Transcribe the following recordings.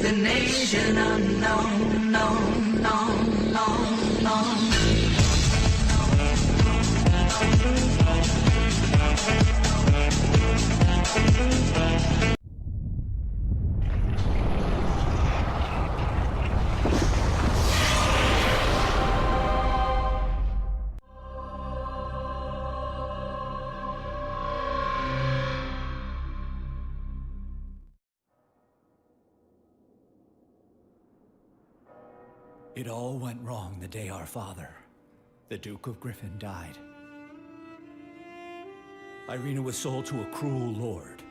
destination unknown, known, known, known, known. It all went wrong the day our father, the Duke of Griffin, died. Irina was sold to a cruel lord,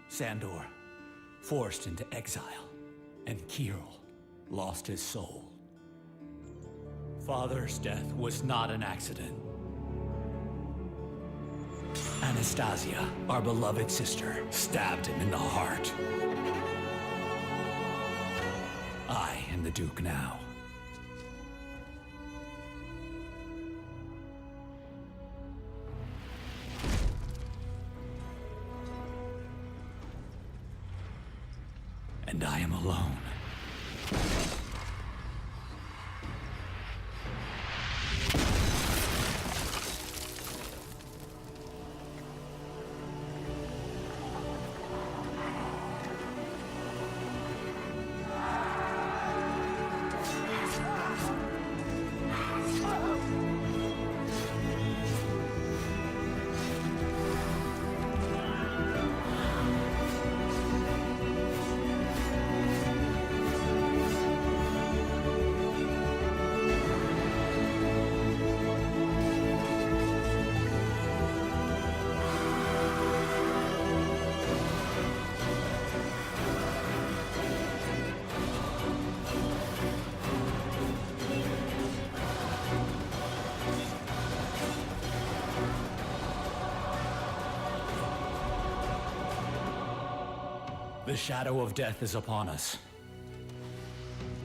Sandor, forced into exile, and Kirill lost his soul. Father's death was not an accident. Anastasia, our beloved sister, stabbed him in the heart. I am the Duke now. And I am alone. The shadow of death is upon us,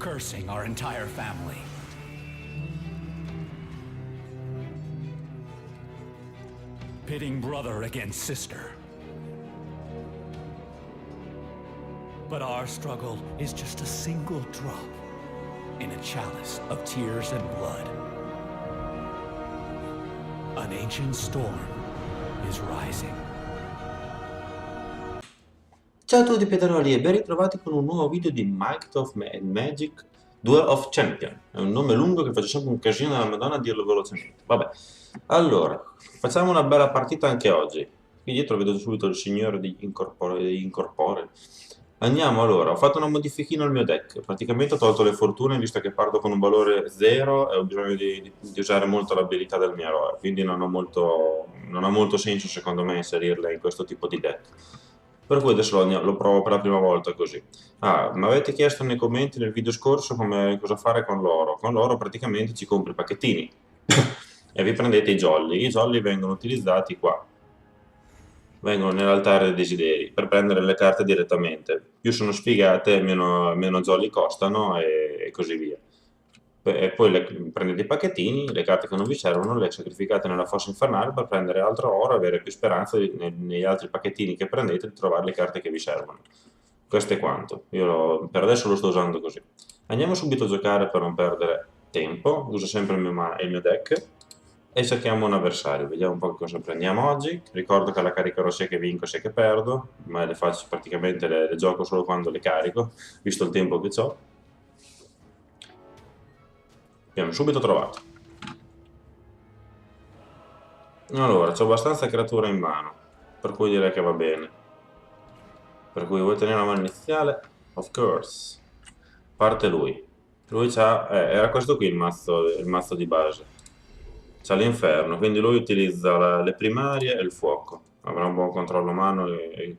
cursing our entire family. Pitting brother against sister. But our struggle is just a single drop in a chalice of tears and blood. An ancient storm is rising. Ciao a tutti Pietroli e ben ritrovati con un nuovo video di Might of Magic Duel of Champion. È un nome lungo che faccio sempre un casino della Madonna a dirlo velocemente. Vabbè, allora, facciamo una bella partita anche oggi. Qui dietro vedo subito il signore di Incorpore. Andiamo allora, ho fatto una modifichina al mio deck. Praticamente ho tolto le fortune visto che parto con un valore 0 e ho bisogno di usare molto l'abilità del mio eroe. Quindi non ha molto senso secondo me inserirle in questo tipo di deck. Per cui adesso lo provo per la prima volta così. Mi avete chiesto nei commenti nel video scorso cosa fare con l'oro. Con l'oro praticamente ci compri i pacchettini e vi prendete i jolly. I jolly vengono utilizzati qua. Vengono nell'altare dei desideri per prendere le carte direttamente. Più sono sfigate, meno jolly costano e così via. E poi prendete i pacchettini, le carte che non vi servono le sacrificate nella fossa infernale per prendere altro oro e avere più speranza negli altri pacchettini che prendete di trovare le carte che vi servono. Questo è quanto. Io per adesso lo sto usando così. Andiamo subito a giocare per non perdere tempo. Uso sempre il mio deck e cerchiamo un avversario. Vediamo un po' cosa prendiamo oggi. Ricordo che la caricherò sia che vinco sia che perdo, ma le faccio praticamente le gioco solo quando le carico, visto il tempo che ho. Abbiamo subito trovato. Allora, c'ho abbastanza creature in mano, per cui direi che va bene. Per cui vuoi tenere la mano iniziale? Of course. Parte lui. Lui c'ha... era questo qui il mazzo di base. C'ha l'inferno, quindi lui utilizza le primarie e il fuoco. Avrà un buon controllo mano e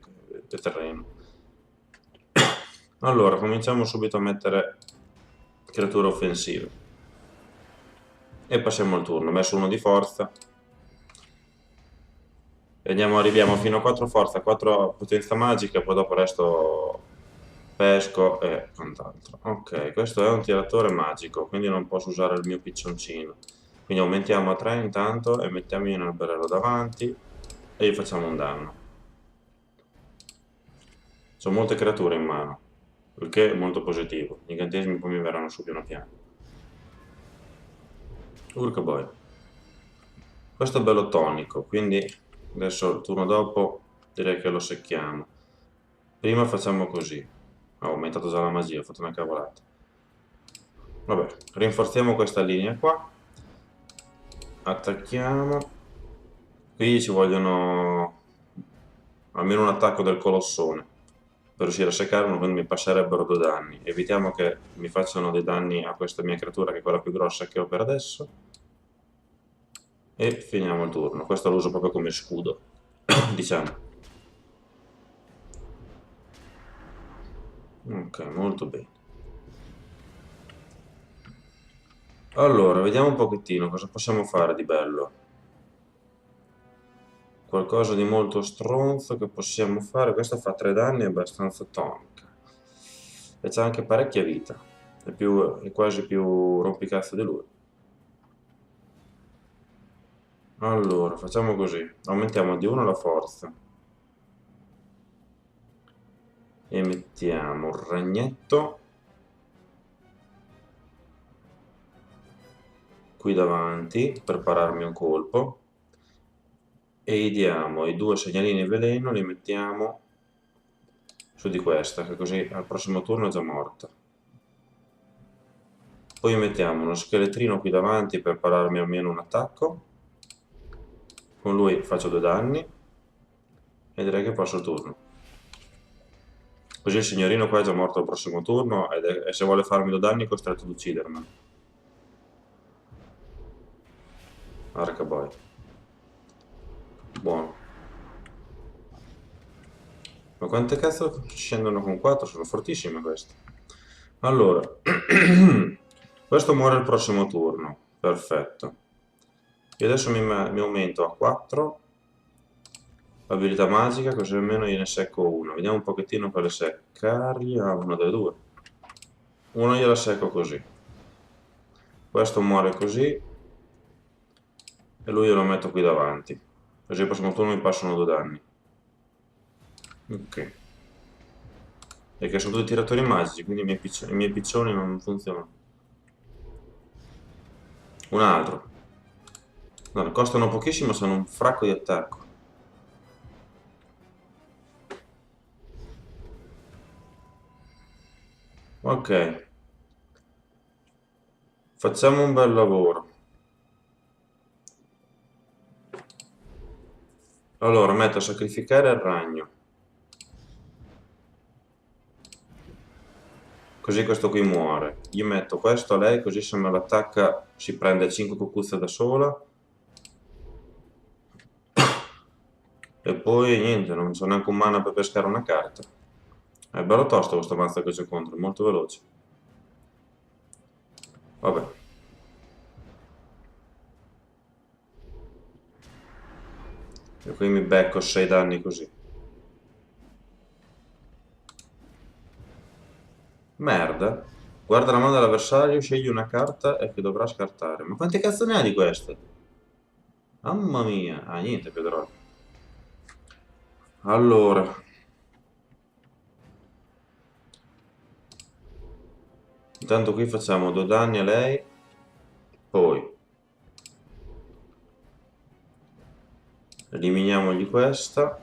terreno. Allora, cominciamo subito a mettere creature offensive. E passiamo il turno, ho messo uno di forza. E arriviamo fino a 4 forza, 4 potenza magica, poi dopo il resto pesco e quant'altro. Ok, questo è un tiratore magico, quindi non posso usare il mio piccioncino. Quindi aumentiamo a 3 intanto e mettiamo in alberello davanti e gli facciamo un danno. Sono molte creature in mano. il che è molto positivo. Gli incantesimi poi mi verranno su piano piano. Urca boy. Questo è bello tonico, quindi adesso il turno dopo direi che lo secchiamo. Prima facciamo così. Ho aumentato già la magia, ho fatto una cavolata. Vabbè, rinforziamo questa linea qua. Attacchiamo. Qui ci vogliono almeno un attacco del colossone per riuscire a seccarlo, quindi mi passerebbero 2 danni. Evitiamo che mi facciano dei danni a questa mia creatura, che è quella più grossa che ho per adesso. E finiamo il turno. Questo lo uso proprio come scudo, diciamo. Ok, molto bene. Allora, vediamo un pochettino cosa possiamo fare di bello. Qualcosa di molto stronzo che possiamo fare. Questa fa 3 danni, è abbastanza tonica. E c'ha anche parecchia vita. È quasi più rompicazzo di lui. Allora, facciamo così. Aumentiamo di 1 la forza. E mettiamo il ragnetto qui davanti per pararmi un colpo. E gli diamo i 2 segnalini veleno, li mettiamo su di questa, che così al prossimo turno è già morta. Poi mettiamo uno scheletrino qui davanti per pararmi almeno un attacco. Con lui faccio 2 danni e direi che passo il turno. Così il signorino qua è già morto al prossimo turno e se vuole farmi 2 danni è costretto ad uccidermi. Arca boy. Buono. Ma quante cazzo scendono con 4? Sono fortissime queste. Allora, questo muore il prossimo turno. Perfetto. Io adesso mi aumento a 4 abilità magica, così almeno gliene secco uno. Vediamo un pochettino quale seccargli. Ah, una delle due. Uno gliela secco così. Questo muore così. E lui glielo metto qui davanti. Così il prossimo turno mi passano 2 danni. Ok. Perché sono tutti tiratori magici, quindi i miei piccioni non funzionano. Un altro. No, costano pochissimo, sono un fracco di attacco. Ok. Facciamo un bel lavoro. Allora, metto a sacrificare il ragno. Così questo qui muore. Gli metto questo a lei, così se me l'attacca si prende 5 cucuzze da sola. E poi niente, non c'ho neanche un mana per pescare una carta. È bello tosto questo mazzo che c'è contro, è molto veloce. Vabbè. E qui mi becco 6 danni così. Merda. Guarda la mano dell'avversario, scegli una carta e che dovrà scartare. Ma quante cazzo ne ha di queste? Mamma mia. Ah, niente, vedrò. Allora. Intanto qui facciamo 2 danni a lei. Poi. Eliminiamogli questa.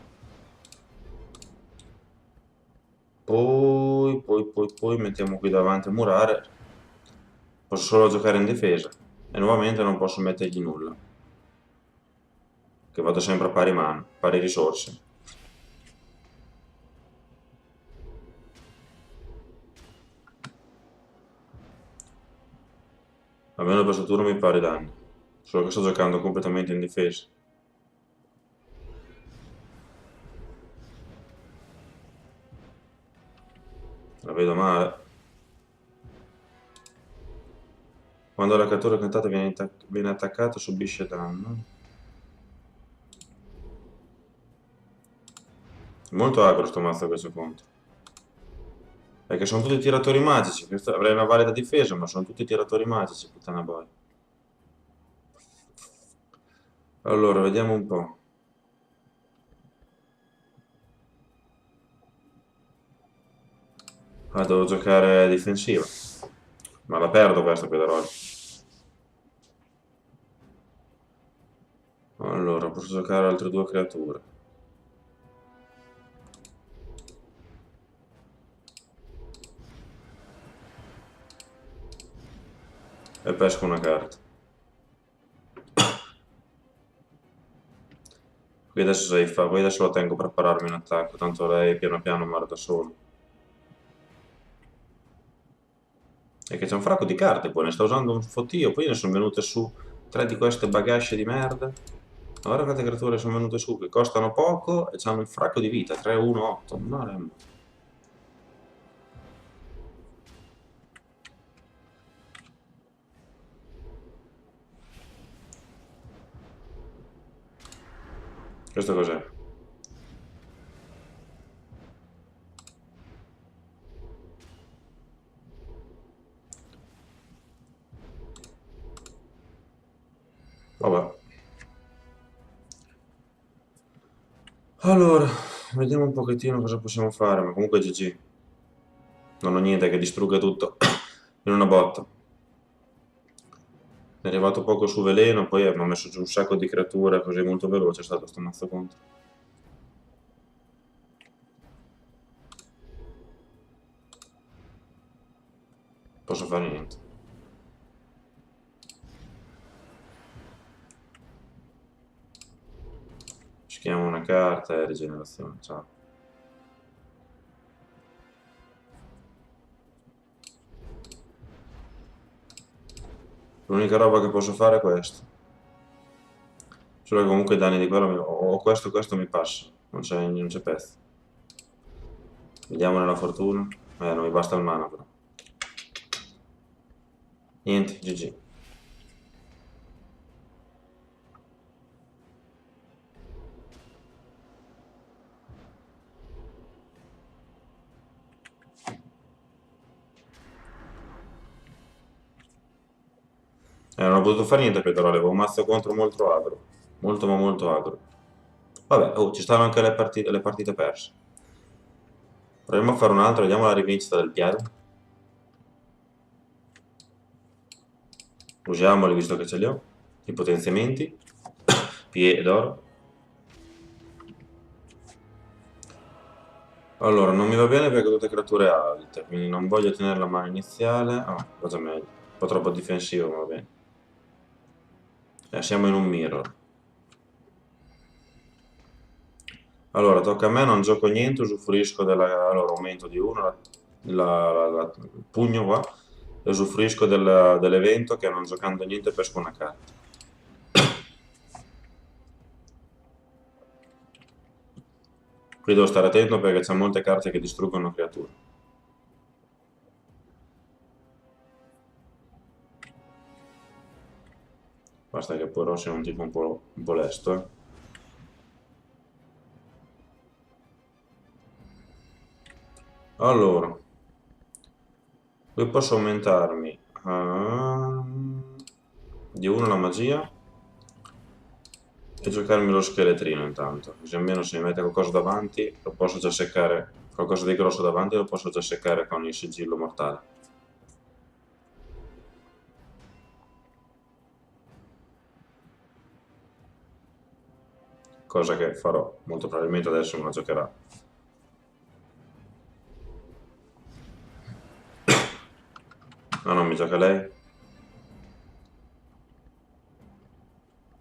Poi mettiamo qui davanti a murare. Posso solo giocare in difesa. E nuovamente non posso mettergli nulla. Che vado sempre a pari mano, pari risorse. Almeno per questo turno mi pari danni. Solo che sto giocando completamente in difesa. La vedo male. Quando la creatura cantata viene attaccata subisce danno. Molto agro sto mazzo che c'è contro. Perché sono tutti tiratori magici. Avrei una valida difesa, ma sono tutti tiratori magici, puttana boia. Allora, vediamo un po'. Ah, devo giocare difensiva. Ma la perdo questa, Pedroli. Allora, posso giocare altre due creature. E pesco una carta. Qui adesso sei fa, poi adesso lo tengo per pararmi in attacco, tanto lei piano piano muore da solo. E che c'è un fracco di carte, poi ne sta usando un fottio, poi ne sono venute su tre di queste bagasce di merda. Guarda quante creature sono venute su, che costano poco e hanno un fracco di vita, 3, 1, 8. Maremma. Questo cos'è? Vabbè. Allora, vediamo un pochettino cosa possiamo fare, ma comunque GG. Non ho niente che distrugga tutto in una botta. È arrivato poco su veleno, poi abbiamo messo giù un sacco di creature così molto veloce è stato sto mazzo contro. Posso fare niente. Schiamo una carta e rigenerazione, ciao. L'unica roba che posso fare è questo. Solo che comunque i danni di quello o questo mi passa, non c'è pezzo. Vediamo nella fortuna. Non mi basta il mana però. Niente, GG. Non ho potuto fare niente però, avevo un mazzo contro molto agro. Molto ma molto agro. Vabbè, oh, ci stanno anche le partite perse. Proviamo a fare un altro, vediamo la rivincita del piede. Usiamoli visto che ce li ho. I potenziamenti. Pie ed oro. Allora, non mi va bene perché ho tutte creature alte, quindi non voglio tenere la mano iniziale. Ah, cosa meglio. Un po' troppo difensivo, ma va bene. Siamo in un mirror. Allora, tocca a me, non gioco niente, usufruisco della... Allora, aumento di 1 il pugno qua, e usufruisco dell'evento che non giocando niente pesco una carta. Qui devo stare attento perché c'è molte carte che distruggono creature. Basta che poi Rossi è un tipo un po' lesto, eh. Allora, qui posso aumentarmi di 1 la magia e giocarmi lo scheletrino intanto, così almeno se mi mette qualcosa davanti lo posso già seccare, qualcosa di grosso davanti lo posso già seccare con il sigillo mortale. Cosa che farò, molto probabilmente adesso me la giocherà. No, non mi gioca lei.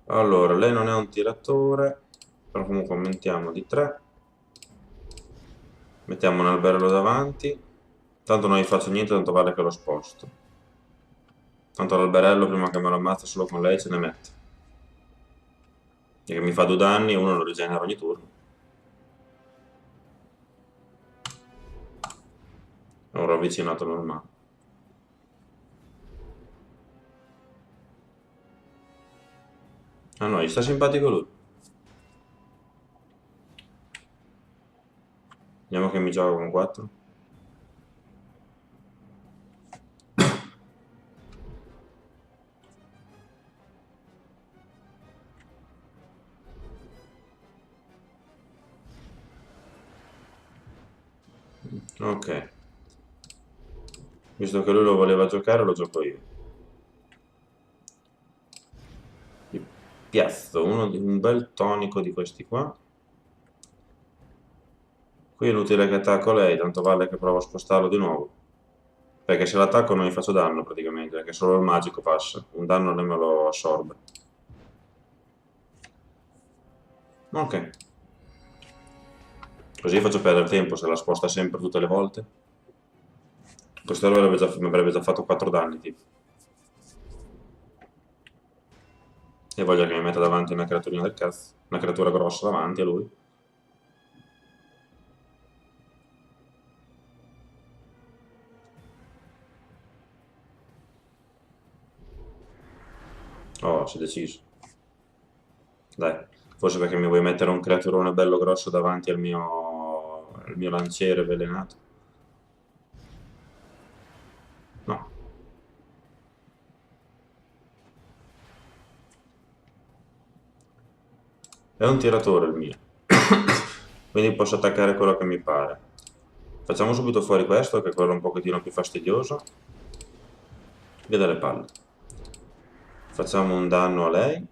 Allora, lei non è un tiratore, però comunque aumentiamo di 3. Mettiamo un alberello davanti. Tanto non gli faccio niente, tanto vale che lo sposto. Tanto l'alberello prima che me lo ammazza solo con lei ce ne mette. E che mi fa 2 danni e uno lo rigenera ogni turno. È un ravvicinato normale. Ah no, gli sta simpatico lui. Vediamo che mi gioca con 4. Ok. Visto che lui lo voleva giocare, lo gioco io. Gli piazzo un bel tonico di questi qua. Qui è inutile che attacco lei, tanto vale che provo a spostarlo di nuovo. Perché se l'attacco non gli faccio danno praticamente, perché solo il magico passa. Un danno non me lo assorbe. Ok. Così faccio perdere tempo se la sposta sempre tutte le volte. Questo mi avrebbe già fatto 4 danni, tipo. E voglio che mi metta davanti una creaturina del cazzo. Una creatura grossa davanti a lui. Oh, si è deciso. Dai, forse perché mi vuoi mettere un creaturone bello grosso davanti al mio lanciere avvelenato. No. È un tiratore il mio. Quindi posso attaccare quello che mi pare. Facciamo subito fuori questo, che è quello un pochettino più fastidioso. Via dalle palle. Facciamo un danno a lei.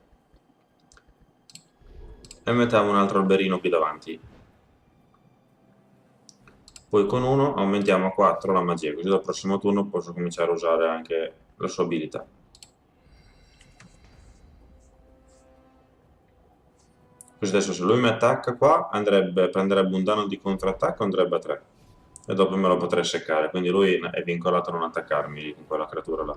E mettiamo un altro alberino qui davanti. Poi con uno aumentiamo a 4 la magia, così dal prossimo turno posso cominciare a usare anche la sua abilità. Così adesso se lui mi attacca qua prenderebbe un danno di contrattacco, andrebbe a 3. E dopo me lo potrei seccare, quindi lui è vincolato a non attaccarmi con quella creatura là.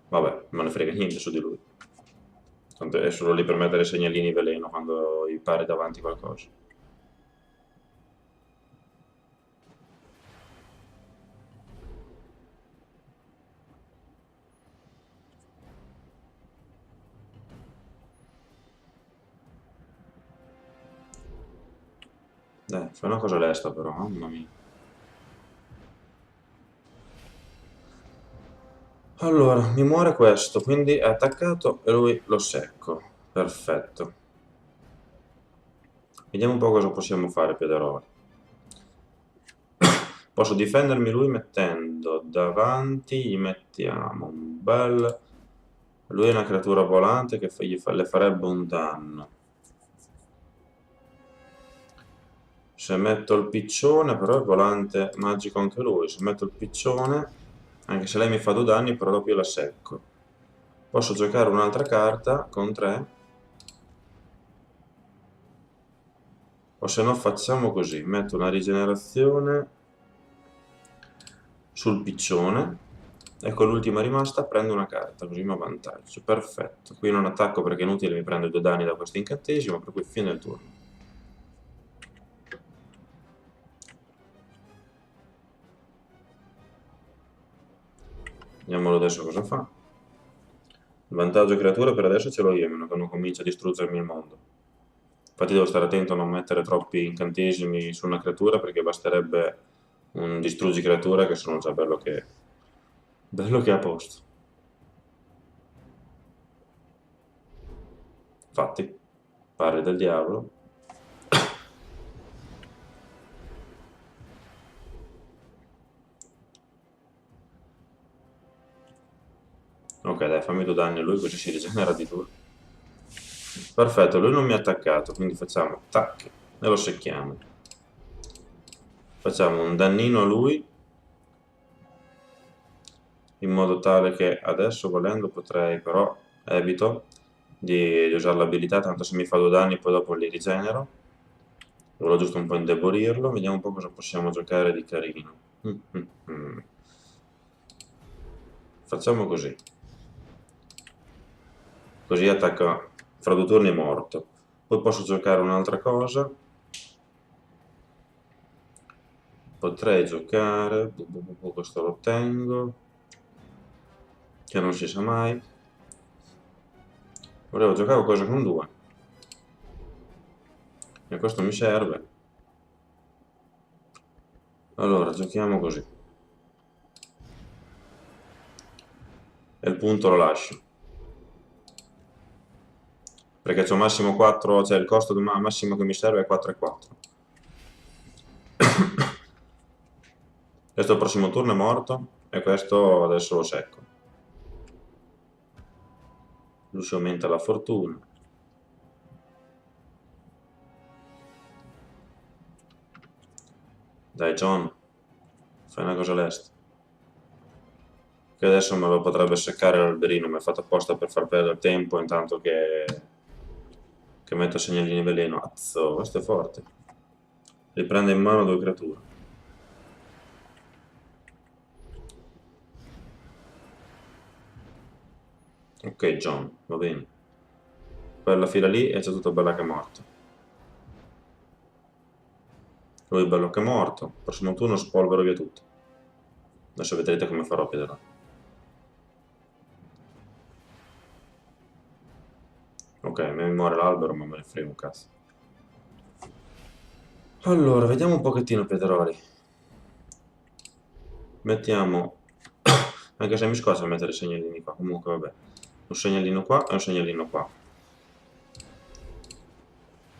Vabbè, non ne frega niente su di lui. Tanto è solo lì per mettere segnalini veleno quando gli pare davanti qualcosa. Dai, fai una cosa lesta però, mamma mia. Allora, mi muore questo, quindi è attaccato e lui lo secco. Perfetto. Vediamo un po' cosa possiamo fare, Piederoli. Posso difendermi lui mettendo davanti, gli mettiamo un bel... Lui è una creatura volante che le farebbe un danno. Se metto il piccione, però è volante magico anche lui. Se metto il piccione, anche se lei mi fa 2 danni, però dopo io la secco. Posso giocare un'altra carta con 3. O se no facciamo così, metto una rigenerazione sul piccione e con l'ultima rimasta prendo una carta, così mi avvantaggio. Perfetto. Qui non attacco perché è inutile, mi prendo 2 danni da questo incantesimo, per cui fine del turno. Vediamolo adesso cosa fa. Il vantaggio creatura per adesso ce l'ho io, a meno che non comincia a distruggermi il mondo. Infatti devo stare attento a non mettere troppi incantesimi su una creatura perché basterebbe un distruggi creatura che sono già bello che è a posto. Infatti, pare del diavolo. Ok, dai, fammi 2 danni a lui così si rigenera di turno. Perfetto, lui non mi ha attaccato, quindi facciamo tac e lo secchiamo. Facciamo un dannino a lui, in modo tale che adesso volendo potrei, però evito di usare l'abilità, tanto se mi fa 2 danni poi dopo li rigenero. Volevo giusto un po' indebolirlo, vediamo un po' cosa possiamo giocare di carino. Facciamo così. Così attacca fra 2 turni è morto. Poi posso giocare un'altra cosa. Potrei giocare, questo lo tengo, che non si sa mai. Volevo giocare qualcosa con 2. E questo mi serve. Allora, giochiamo così. E il punto lo lascio. Perché c'ho massimo 4, cioè il costo massimo che mi serve è 4 e 4. Questo al prossimo turno è morto e questo adesso lo secco. Lui si aumenta la fortuna. Dai John, fai una cosa lesta. Che adesso me lo potrebbe seccare l'alberino, mi è fatto apposta per far perdere tempo intanto che metto segnalini veleno. Azzo, questo è forte. Riprende in mano 2 creature. Ok John, va bene. Quella fila lì è già tutta bella che è morta. Lui è bello che è morto. Prossimo turno spolvero via tutto. Adesso vedrete come farò a piederà. Ok, mi muore l'albero, ma me ne frega un cazzo. Allora, vediamo un pochettino Piederoli. Mettiamo... Anche se mi scoccia mettere i segnalini qua, comunque vabbè. Un segnalino qua e un segnalino qua.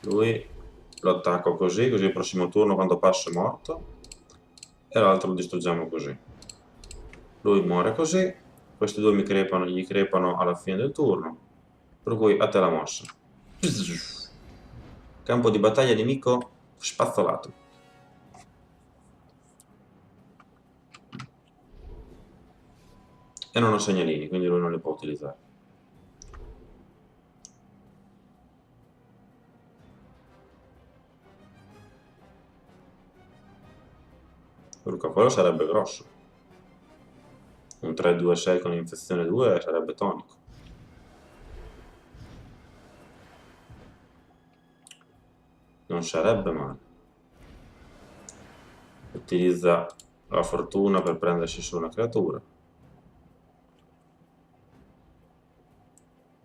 Lui lo attacco così, così il prossimo turno quando passo è morto. E l'altro lo distruggiamo così. Lui muore così. Questi due gli crepano alla fine del turno. Per cui a te la mossa. Campo di battaglia nemico spazzolato. E non ho segnalini, quindi lui non li può utilizzare. Urca, quello sarebbe grosso. Un 3-2-6 con infezione 2 sarebbe tonico. Non sarebbe male. Utilizza la fortuna per prendersi su una creatura.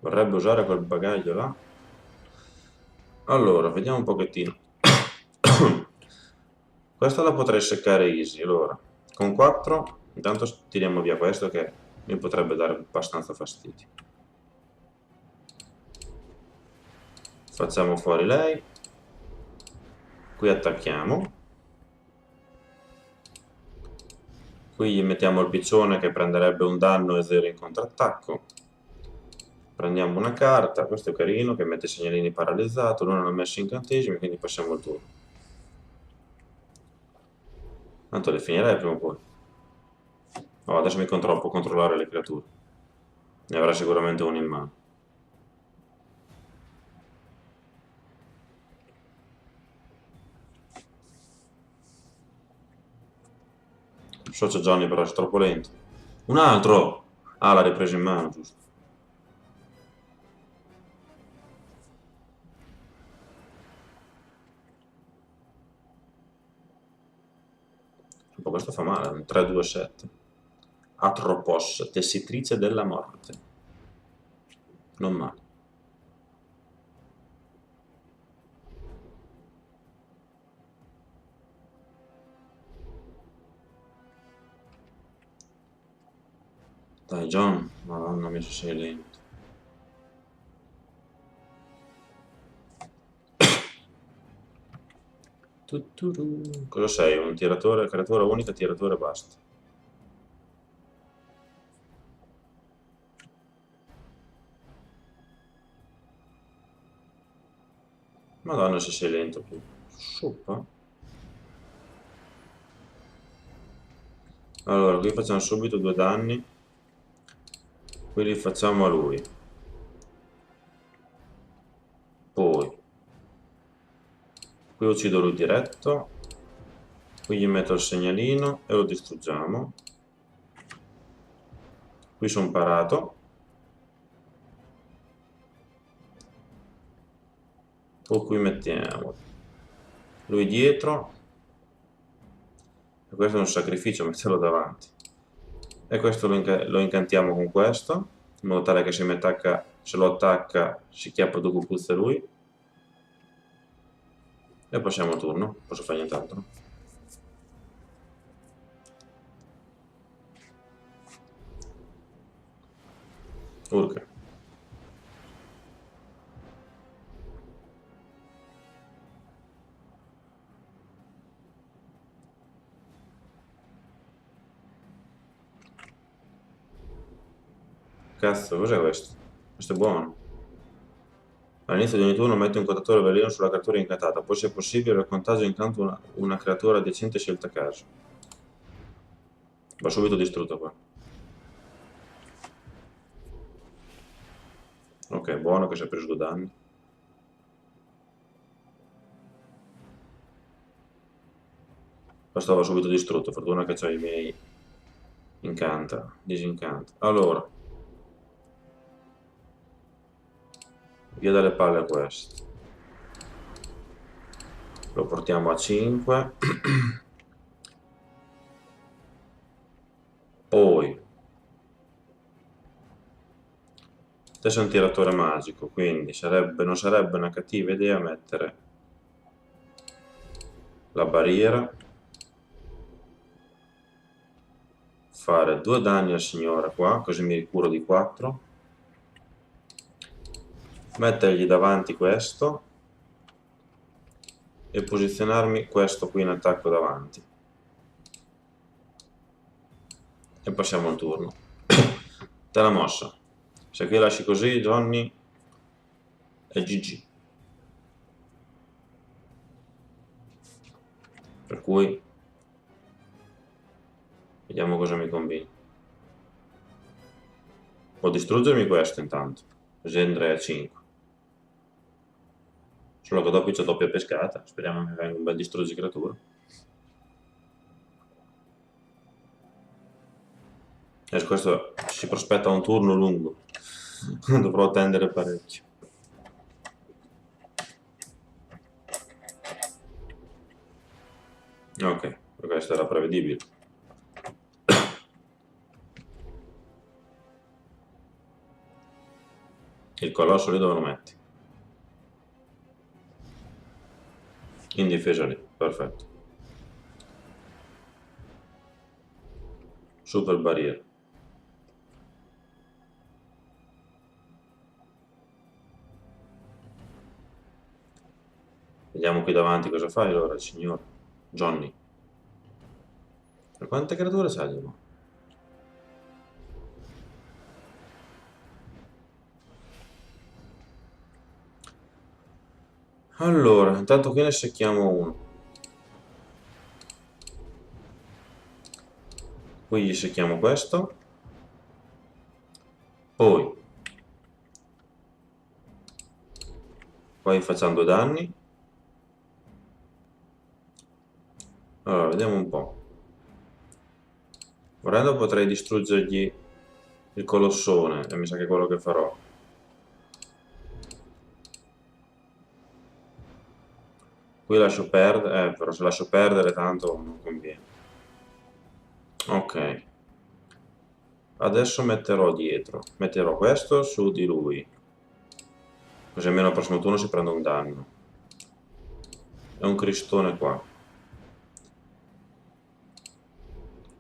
Vorrebbe usare quel bagaglio là. Allora, vediamo un pochettino. Questa la potrei seccare easy, allora. Con 4, intanto tiriamo via questo che mi potrebbe dare abbastanza fastidio. Facciamo fuori lei. Qui attacchiamo. Qui gli mettiamo il piccione che prenderebbe un danno e 0 in contrattacco. Prendiamo una carta, questo è carino, che mette segnalini paralizzato, lui non ha messo incantesimi, quindi passiamo il turno. Tanto le finirei prima o poi. Oh, adesso può controllare le creature. Ne avrà sicuramente uno in mano. So c'è Johnny però è troppo lento. Un altro! Ah, l'ha ripreso in mano, giusto. Questo fa male, un 3-2-7. Atropos, tessitrice della morte. Non male. Dai John, madonna mia se sei lento. Cosa sei? Un tiratore, creatura unica, tiratore basta. Madonna se sei lento tu. Suppa. Allora, qui facciamo subito 2 danni. Qui li facciamo a lui. Poi. Qui uccido lui diretto. Qui gli metto il segnalino e lo distruggiamo. Qui sono parato. Poi qui mettiamo lui dietro. E questo è un sacrificio metterlo davanti. E questo lo incantiamo con questo, in modo tale che se lo attacca si chiappa due cucuzze lui. E passiamo il turno, non posso fare nient'altro. Urca. Cazzo, cos'è questo? Questo è buono. All'inizio di ogni turno metti un contatore veleno sulla creatura incantata, poi se possibile il contagio incanto una creatura adiacente scelta a caso. Va subito distrutto qua. Ok, buono che si è preso 2 danni. Questo va subito distrutto, fortuna che c'ho i miei incanta, disincanta. Allora, via dalle palle questo. Lo portiamo a 5. Poi, adesso è un tiratore magico, quindi non sarebbe una cattiva idea mettere la barriera, fare 2 danni al signore qua, così mi ricuro di 4, mettergli davanti questo e posizionarmi questo qui in attacco davanti. E passiamo al turno. Te la mossa. Se qui lasci così, Johnny, è GG. Per cui vediamo cosa mi combina. Può distruggermi questo intanto, così andrei a 5. Solo che dopo c'è doppia pescata, speriamo che venga un bel distruggi creatura. E questo si prospetta un turno lungo, dovrò attendere parecchio. Ok, questo era prevedibile. Il colosso lì dove lo metti? In difesa lì, perfetto. Super barriera. Vediamo qui davanti cosa fai allora il signor Johnny. E quante creature c'ha di nuovo? Allora, intanto qui ne secchiamo uno. Qui gli secchiamo questo. Poi qua gli facciamo 2 danni. Allora, vediamo un po'. Volendo potrei distruggergli il colossone, e mi sa che è quello che farò. Qui lascio perdere, però se lascio perdere tanto non conviene. Ok. Adesso metterò questo su di lui. Così almeno al prossimo turno si prende un danno. E un cristone qua.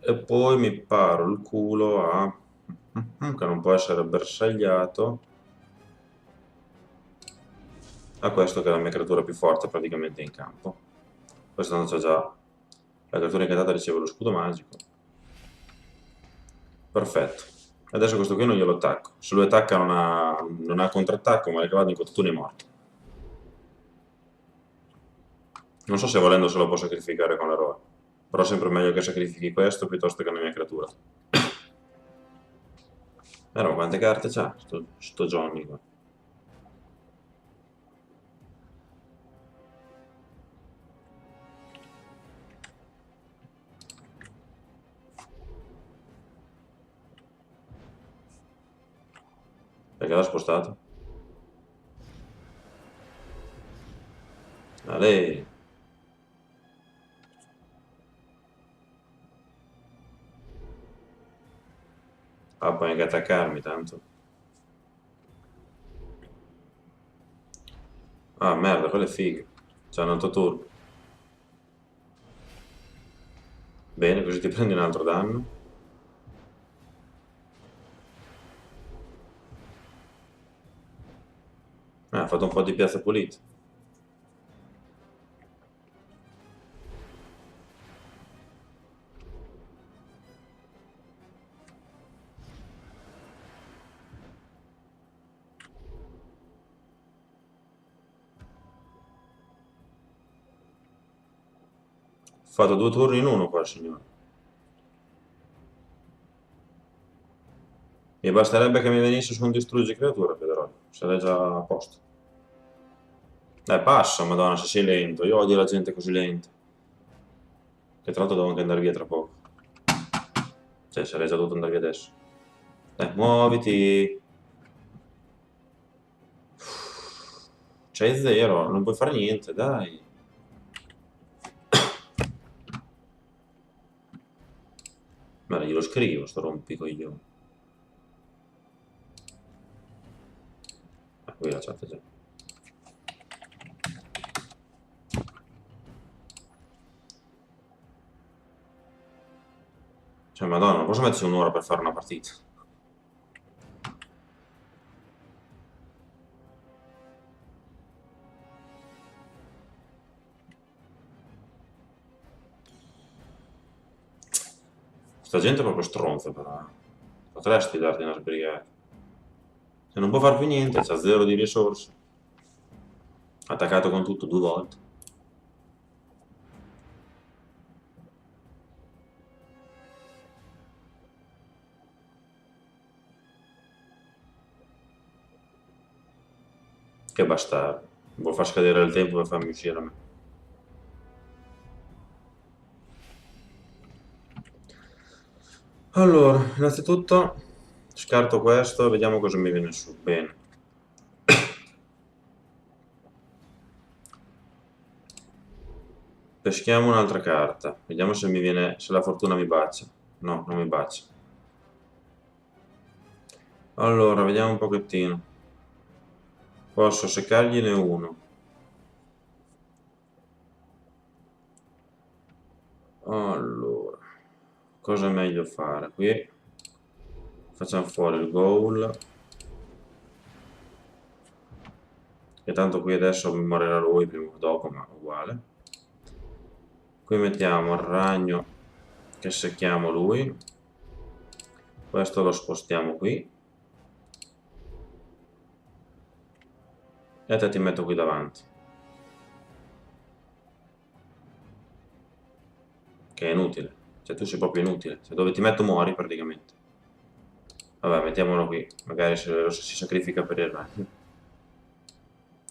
E poi mi paro il culo a... che non può essere bersagliato. A questo che è la mia creatura più forte praticamente in campo. Questo non c'è già. La creatura incantata riceve lo scudo magico. Perfetto. Adesso questo qui non glielo attacco. Se lui attacca non ha contrattacco, ma le cavate in contattura è morto. Non so se volendo se lo può sacrificare con l'eroe. Però è sempre meglio che sacrifichi questo piuttosto che una mia creatura. Però quante carte c'ha sto Johnny qua? Perché l'ha spostato? A lei. Ah, puoi anche attaccarmi tanto. Ah, merda, quello è figo. C'è un altro turno. Bene, così ti prendi un altro danno. Ah, ha fatto un po' di piazza pulita. fatto 2 turni in uno qua, signore. Mi basterebbe che mi venisse su un distruggi creatura, Pedro. Sarei già a posto. Dai, passa, madonna, se sei lento. Io odio la gente così lenta. Che tra l'altro devo anche andare via tra poco. Cioè, sarei già dovuto andare via adesso. Dai, muoviti. C'hai 0, non puoi fare niente, dai. Ma glielo scrivo, sto rompicoglione. Qui la chat già. Cioè, madonna, non posso metterci un'ora per fare una partita. Sta gente è proprio stronza, però. Potresti darti una sbrigata. Se non può far più niente, c'ha 0 di risorse. Attaccato con tutto 2 volte. Che bastardo. Vuoi far scadere il tempo per farmi uscire a me. Allora, innanzitutto scarto questo e vediamo cosa mi viene su. Bene. Peschiamo un'altra carta. Vediamo se mi viene, se la fortuna mi bacia. No, non mi bacia. Allora, vediamo un pochettino. Posso seccargliene uno. Allora, cosa è meglio fare? Qui facciamo fuori il goal. E tanto qui adesso mi morirà lui prima o dopo, ma uguale. Qui mettiamo il ragno che secchiamo lui. Questo lo spostiamo qui. E te ti metto qui davanti. Che è inutile. Cioè tu sei proprio inutile. Se dove ti metto muori praticamente. Vabbè, mettiamolo qui. Magari se si sacrifica per il ragno.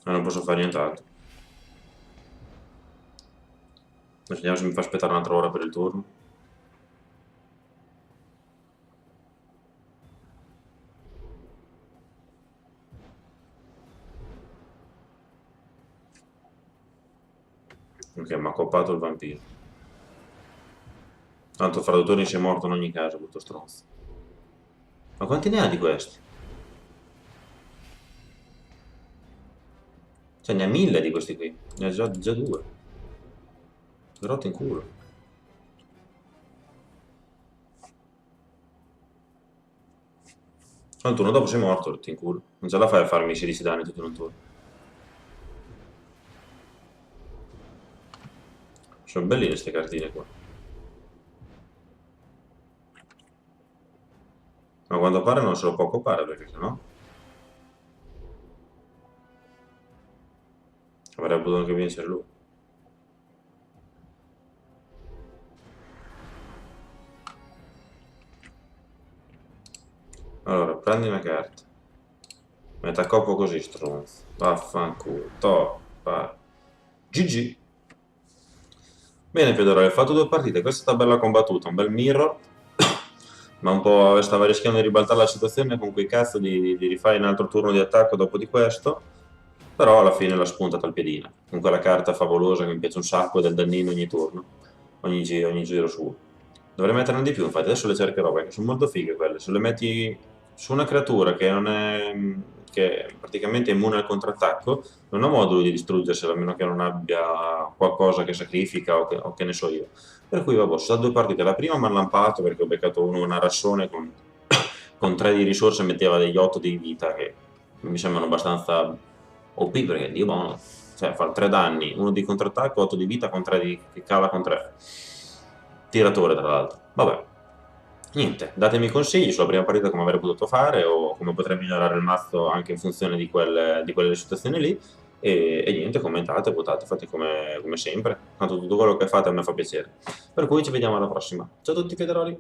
Ma non posso fare nient'altro. Vediamo se mi fa aspettare un'altra ora per il turno. Ok, mi ha coppato il vampiro. Tanto fra 2 turni si è morto in ogni caso, brutto stronzo. Ma quanti ne ha di questi? Cioè ne ha 1000 di questi qui. Ne ha già 2. Rotto in culo. Un turno dopo sei morto, rotto in culo. Non ce la fai a farmi 16 danni tutto in un turno. Sono belline queste cartine qua. Ma quando pare non se lo può occupare perché sennò avrebbe potuto anche vincere lui. Allora, prendi una carta. Metà coppo così, stronzo. Vaffanculo. Top. Vai. GG. Bene, Pedro, hai fatto 2 partite. Questa è stata bella combattuta. Un bel mirror. Ma un po' stava rischiando di ribaltare la situazione con quei cazzo di rifare un altro turno di attacco dopo di questo. Però alla fine l'ha spuntata al piedino. Con quella carta favolosa che mi piace un sacco del dannino ogni turno. Ogni giro su. Dovrei metterne di più, infatti adesso le cercherò perché sono molto fighe quelle. Se le metti su una creatura che non è che è praticamente immune al contrattacco, non ho modo di distruggersela a meno che non abbia qualcosa che sacrifica o che ne so io. Per cui vabbè, sono state 2 partite. La prima mi ha lampato perché ho beccato un arassone con 3 di risorse e metteva degli 8 di vita che mi sembrano abbastanza OP perché Dio buono. Cioè fare 3 danni, 1 di contrattacco, 8 di vita con 3 di che cala con 3. Tiratore tra l'altro. Vabbè. Niente, datemi consigli sulla prima partita come avrei potuto fare o come potrei migliorare il mazzo anche in funzione di quelle situazioni lì. E niente, commentate, votate, fate come sempre. Tanto tutto quello che fate a me fa piacere. Per cui ci vediamo alla prossima. Ciao a tutti federali!